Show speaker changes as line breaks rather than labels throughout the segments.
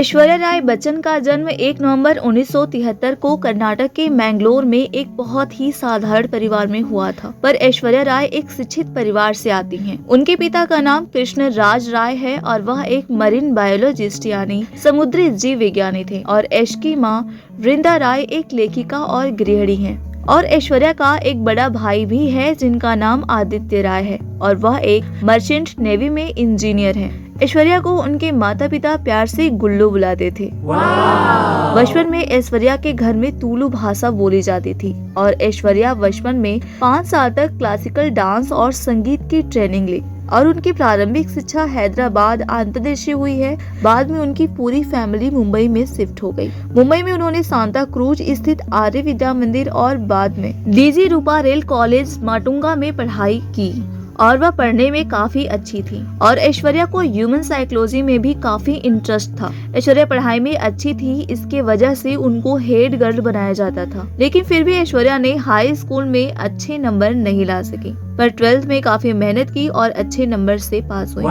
ऐश्वर्या राय बच्चन का जन्म 1 नवंबर 1973 को कर्नाटक के मैंगलोर में एक बहुत ही साधारण परिवार में हुआ था। पर ऐश्वर्या राय एक शिक्षित परिवार से आती हैं। उनके पिता का नाम कृष्ण राज राय है और वह एक मरीन बायोलॉजिस्ट यानी समुद्री जीव विज्ञानी थे और ऐश की माँ वृंदा राय एक लेखिका और गृहिणी हैं। और ऐश्वर्या का एक बड़ा भाई भी है जिनका नाम आदित्य राय है और वह एक मर्चेंट नेवी में इंजीनियर है। ऐश्वर्या को उनके माता पिता प्यार से गुल्लू बुलाते थे। बचपन में ऐश्वर्या के घर में तुलु भाषा बोली जाती थी और ऐश्वर्या बचपन में 5 साल तक क्लासिकल डांस और संगीत की ट्रेनिंग ली और उनकी प्रारंभिक शिक्षा हैदराबाद अंतर्देशीय हुई है। बाद में उनकी पूरी फैमिली मुंबई में शिफ्ट हो गई। मुंबई में उन्होंने सांता क्रूज स्थित आर्य विद्या मंदिर और बाद में डीजी रूपारेल कॉलेज माटुंगा में पढ़ाई की और वह पढ़ने में काफी अच्छी थी। और ऐश्वर्या को ह्यूमन साइकोलॉजी में भी काफी इंटरेस्ट था। ऐश्वर्या पढ़ाई में अच्छी थी, इसके वजह से उनको हेड गर्ल बनाया जाता था। लेकिन फिर भी ऐश्वर्या ने हाई स्कूल में अच्छे नंबर नहीं ला सकी, पर 12th में काफी मेहनत की और अच्छे नंबर से पास हुई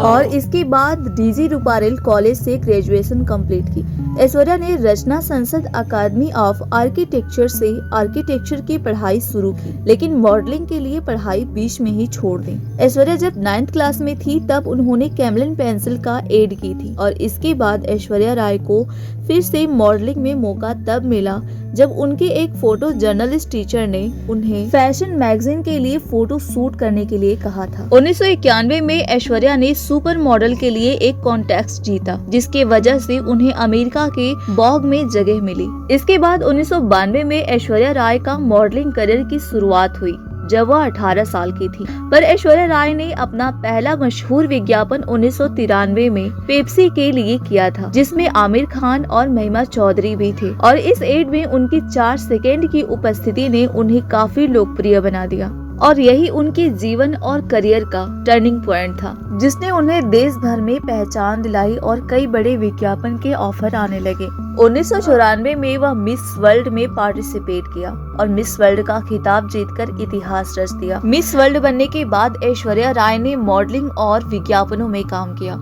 और इसके बाद डीजी रूपारेल कॉलेज से ग्रेजुएशन कंप्लीट की। ऐश्वर्या ने रचना संसद अकादमी ऑफ आर्किटेक्चर से आर्किटेक्चर की पढ़ाई शुरू की, लेकिन मॉडलिंग के लिए पढ़ाई बीच में ही छोड़ दी। ऐश्वर्या जब 9th क्लास में थी तब उन्होंने कैमलिन पेंसिल का एड की थी और इसके बाद ऐश्वर्या राय को फिर से मॉडलिंग में मौका तब मिला जब उनके एक फोटो जर्नलिस्ट टीचर ने उन्हें फैशन मैगजीन के लिए फोटो शूट करने के लिए कहा था। 1991 में ऐश्वर्या ने सुपर मॉडल के लिए एक कॉन्टेस्ट जीता, जिसके वजह से उन्हें अमेरिका के वोग में जगह मिली। इसके बाद 1992 में ऐश्वर्या राय का मॉडलिंग करियर की शुरुआत हुई जब वह 18 साल की थी। पर ऐश्वर्या राय ने अपना पहला मशहूर विज्ञापन 1993 में पेप्सी के लिए किया था, जिसमें आमिर खान और महिमा चौधरी भी थे और इस एड में उनकी 4 सेकेंड की उपस्थिति ने उन्हें काफी लोकप्रिय बना दिया और यही उनके जीवन और करियर का टर्निंग पॉइंट था, जिसने उन्हें देश भर में पहचान दिलाई और कई बड़े विज्ञापन के ऑफर आने लगे। 1994 में वह मिस वर्ल्ड में पार्टिसिपेट किया और मिस वर्ल्ड का खिताब जीतकर इतिहास रच दिया। मिस वर्ल्ड बनने के बाद ऐश्वर्या राय ने मॉडलिंग और विज्ञापनों में काम किया,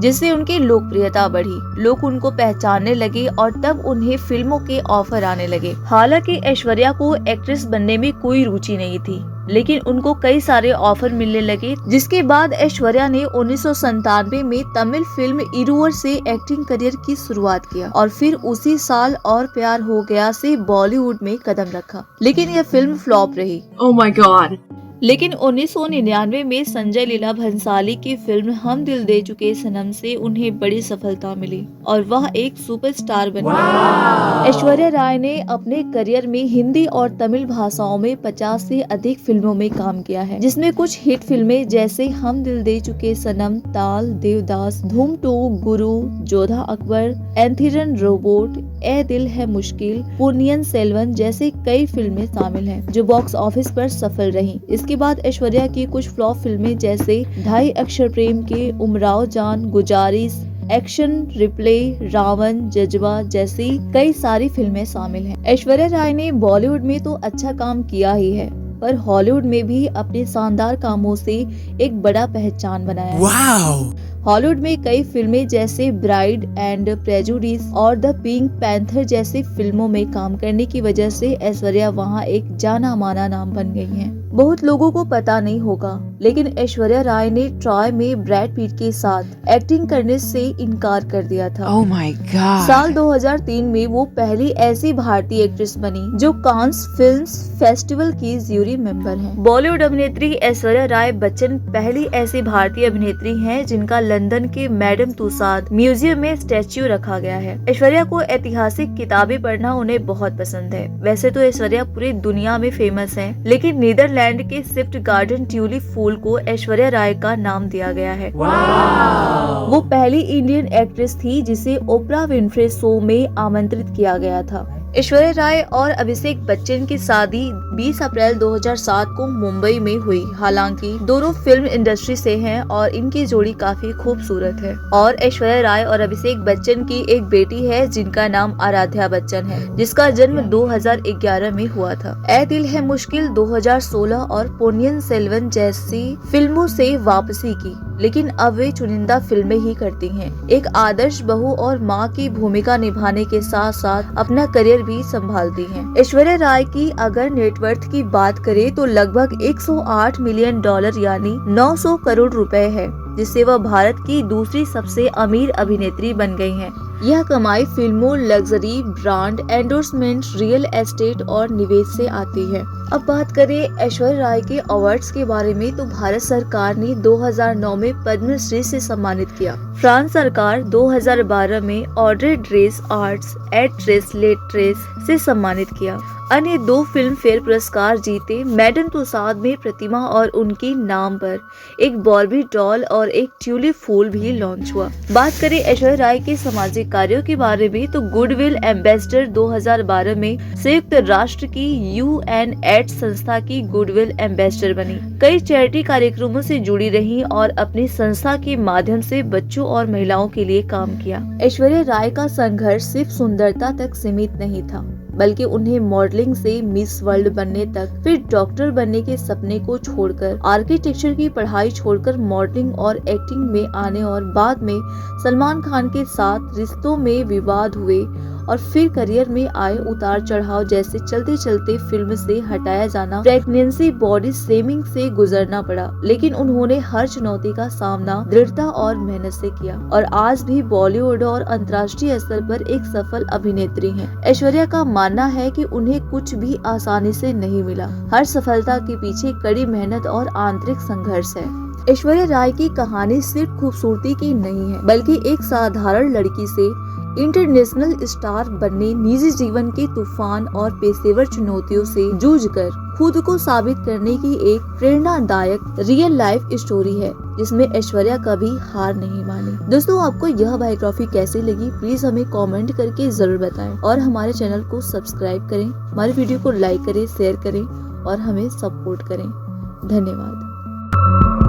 जिससे उनकी लोकप्रियता बढ़ी। लोग उनको पहचानने लगे और तब उन्हें फिल्मों के ऑफर आने लगे। हालांकि ऐश्वर्या को एक्ट्रेस बनने में कोई रुचि नहीं थी, लेकिन उनको कई सारे ऑफर मिलने लगे, जिसके बाद ऐश्वर्या ने 1997 में तमिल फिल्म इरुवर से एक्टिंग करियर की शुरुआत किया और फिर उसी साल और प्यार हो गया से बॉलीवुड में कदम रखा, लेकिन यह फिल्म फ्लॉप रही।
Oh my God!
लेकिन 1999 में संजय लीला भंसाली की फिल्म हम दिल दे चुके सनम से उन्हें बड़ी सफलता मिली और वह एक सुपरस्टार बन गई। ऐश्वर्या राय ने अपने करियर में हिंदी और तमिल भाषाओं में 50 से अधिक फिल्मों में काम किया है, जिसमें कुछ हिट फिल्में जैसे हम दिल दे चुके सनम, ताल, देवदास, धूम 2, गुरु, जोधा अकबर, एंथिरन रोबोट, ए दिल है मुश्किल, पुनियन सेल्वन जैसे कई फिल्में शामिल हैं, जो बॉक्स ऑफिस पर सफल रहीं। इसके बाद ऐश्वर्या की कुछ फ्लॉप फिल्में जैसे ढाई अक्षर प्रेम के, उमराव जान, गुजारिश, एक्शन रिप्ले, रावण, जज्बा जैसी कई सारी फिल्में शामिल हैं। ऐश्वर्या राय ने बॉलीवुड में तो अच्छा काम किया ही है, पर हॉलीवुड में भी अपने शानदार कामों से एक बड़ा पहचान बनाया है। हॉलीवुड में कई फिल्में जैसे ब्राइड एंड प्रेजुडिस और द पिंक पैंथर जैसी फिल्मों में काम करने की वजह से ऐश्वर्या वहां एक जाना माना नाम बन गई हैं। बहुत लोगों को पता नहीं होगा, लेकिन ऐश्वर्या राय ने ट्रॉय में ब्रैड पिट के साथ एक्टिंग करने से इनकार कर दिया था।
Oh my God!
साल 2003 में वो पहली ऐसी भारतीय एक्ट्रेस बनी जो कांस फिल्म फेस्टिवल की ज्यूरी मेंबर है। बॉलीवुड अभिनेत्री ऐश्वर्या राय बच्चन पहली ऐसी भारतीय अभिनेत्री है जिनका लंदन के मैडम तुसाद म्यूजियम में स्टैच्यू रखा गया है। ऐश्वर्या को ऐतिहासिक किताबें पढ़ना उन्हें बहुत पसंद है। वैसे तो ऐश्वर्या पूरी दुनिया में फेमस है, लेकिन नीदरलैंड के स्विफ्ट गार्डन ट्यूलिप फूल को ऐश्वर्या राय का नाम दिया गया है। वो पहली इंडियन एक्ट्रेस थी जिसे ओपरा विनफ्रे शो में आमंत्रित किया गया था। ऐश्वर्या राय और अभिषेक बच्चन की शादी 20 अप्रैल 2007 को मुंबई में हुई। हालांकि दोनों फिल्म इंडस्ट्री से हैं और इनकी जोड़ी काफी खूबसूरत है। और ऐश्वर्या राय और अभिषेक बच्चन की एक बेटी है जिनका नाम आराध्या बच्चन है, जिसका जन्म 2011 में हुआ था। ए दिल है मुश्किल 2016 और पोन्नियन सेल्वन जैसी फिल्मों से वापसी की, लेकिन अब वे चुनिंदा फिल्में ही करती हैं। एक आदर्श बहू और मां की भूमिका निभाने के साथ साथ अपना करियर भी संभालती हैं। ऐश्वर्या राय की अगर नेटवर्थ की बात करें तो लगभग 108 मिलियन डॉलर यानी 900 करोड़ रुपए है, जिससे वह भारत की दूसरी सबसे अमीर अभिनेत्री बन गई हैं। यह कमाई फिल्मों, luxury brand, endorsement, real estate और निवेश से आती है। अब बात करें ऐश्वर्या राय के अवार्ड्स के बारे में तो भारत सरकार ने 2009 में पद्मश्री से सम्मानित किया। फ्रांस सरकार 2012 में Audrey dress arts actress Lettres से सम्मानित किया। अन्य 2 फिल्म फेयर पुरस्कार जीते। मैडम तुसाद में प्रतिमा और उनके नाम पर एक बॉर्बी डॉल और एक ट्यूलिप फूल भी लॉन्च हुआ। बात करें ऐश्वर्या राय के सामाजिक कार्यों के बारे में तो गुडविल एम्बेसडर 2012 में संयुक्त राष्ट्र की UNAIDS संस्था की गुडविल एम्बेसडर बनी। कई चैरिटी कार्यक्रमों से जुड़ी रही और अपनी संस्था के माध्यम से बच्चों और महिलाओं के लिए काम किया। ऐश्वर्या राय का संघर्ष सिर्फ सुंदरता तक सीमित नहीं था, बल्कि उन्हें मॉडलिंग से मिस वर्ल्ड बनने तक, फिर डॉक्टर बनने के सपने को छोड़कर आर्किटेक्चर की पढ़ाई छोड़कर मॉडलिंग और एक्टिंग में आने और बाद में सलमान खान के साथ रिश्तों में विवाद हुए और फिर करियर में आए उतार चढ़ाव, जैसे चलते चलते फिल्म से हटाया जाना, प्रेगनेंसी, बॉडी शेमिंग से गुजरना पड़ा। लेकिन उन्होंने हर चुनौती का सामना दृढ़ता और मेहनत से किया और आज भी बॉलीवुड और अंतर्राष्ट्रीय स्तर पर एक सफल अभिनेत्री हैं। ऐश्वर्या का मानना है कि उन्हें कुछ भी आसानी से नहीं मिला। हर सफलता के पीछे कड़ी मेहनत और आंतरिक संघर्ष है। ऐश्वर्या राय की कहानी सिर्फ खूबसूरती की नहीं है, बल्कि एक साधारण लड़की से इंटरनेशनल स्टार बनने, निजी जीवन के तूफान और पेशेवर चुनौतियों से जूझकर खुद को साबित करने की एक प्रेरणादायक रियल लाइफ स्टोरी है, जिसमें ऐश्वर्या कभी हार नहीं मानी। दोस्तों, आपको यह बायोग्राफी कैसी लगी प्लीज हमें कमेंट करके जरूर बताएं और हमारे चैनल को सब्सक्राइब करें, हमारे वीडियो को लाइक करें, शेयर करें और हमें सपोर्ट करें। धन्यवाद।